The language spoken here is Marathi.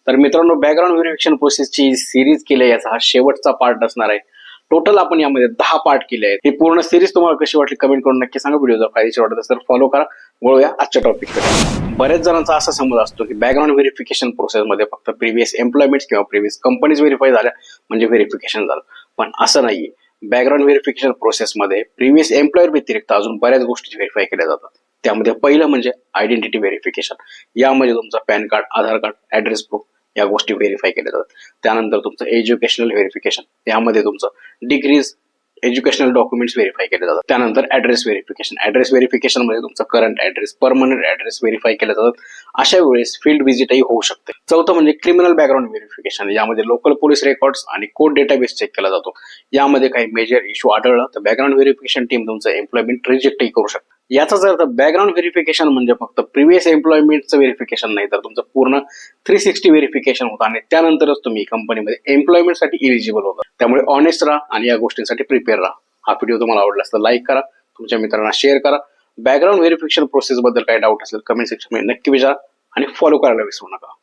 तर मित्रांनो, बॅकग्राऊंड व्हेरिफिकेशन प्रोसेसची सिरीज केली, याचा हा शेवटचा पार्ट असणार आहे. टोटल आपण यामध्ये 10 पार्ट केले आहेत. ही पूर्ण सिरीज तुम्हाला कशी वाटली कमेंट करून नक्की सांगा. व्हिडिओ जर फायदेशीर वाटत असेल तर फॉलो करा. वळूया आजच्या टॉपिककडे. बरेच जणांचा असा समज असतो की बॅकग्राऊंड व्हेरिफिकेशन प्रोसेसमध्ये फक्त प्रिव्हियस एम्प्लॉयमेंट किंवा प्रिव्हियस कंपनीज व्हेरीफाय झाल्या म्हणजे व्हेरिफिकेशन झालं, पण असं नाहीये. बॅकग्राऊंड व्हेरिफिकेशन प्रोसेसमध्ये प्रिव्हियस एम्प्लॉयर व्यतिरिक्त अजून बऱ्याच गोष्टी व्हेरीफाय केल्या जातात. त्यामध्ये पहिलं म्हणजे आयडेंटिटी व्हेरिफिकेशन. यामध्ये तुमचा पॅन कार्ड, आधार कार्ड, ऍड्रेस प्रूफ या गोष्टी व्हेरीफाय केल्या जातात. त्यानंतर तुमचं एज्युकेशनल व्हेरिफिकेशन, यामध्ये तुमचं डिग्रीज, एज्युकेशनल डॉक्युमेंट्स व्हेरीफाय केले जातात. त्यानंतर ऍड्रेस व्हेरिफिकेशन. ऍड्रेस व्हेरिफिकेशन मध्ये तुमचा current address, permanent address verify केले जातात. अशा वेळेस फील्ड व्हिजिटही होऊ शकते. चौथं म्हणजे क्रिमिनल बॅकग्राऊंड व्हेरिफिकेशन. यामध्ये लोकल पोलीस रेकॉर्ड्स आणि कोर्ट डेटाबेस चेक केला जातो. यामध्ये काही मेजर इश्यू आढळला तर बॅकग्राऊंड व्हेरिफिकेशन टीम तुमचं एम्प्लॉयमेंट रिजेक्टही करू शकते. याचाच अर्थ बॅकग्राऊंड व्हेरिफिकेशन म्हणजे फक्त प्रिव्हियस एम्प्लॉयमेंटचं व्हेरिफिकेशन नाही, तर तुमचं पूर्ण 360 व्हेरिफिकेशन होतं आणि त्यानंतरच तुम्ही कंपनीमध्ये एम्प्लॉयमेंटसाठी इलिजिबल होता. त्यामुळे ऑनेस्ट राहा आणि या गोष्टींसाठी प्रिपेअर राहा. हा व्हिडिओ तुम्हाला आवडला तर लाईक करा, तुमच्या मित्रांना शेअर करा. बॅकग्राऊंड व्हेरिफिकेशन प्रोसेस बद्दल काही डाऊट असेल कमेंट सेक्शन मध्ये नक्की विचारा आणि फॉलो करायला विसरू नका.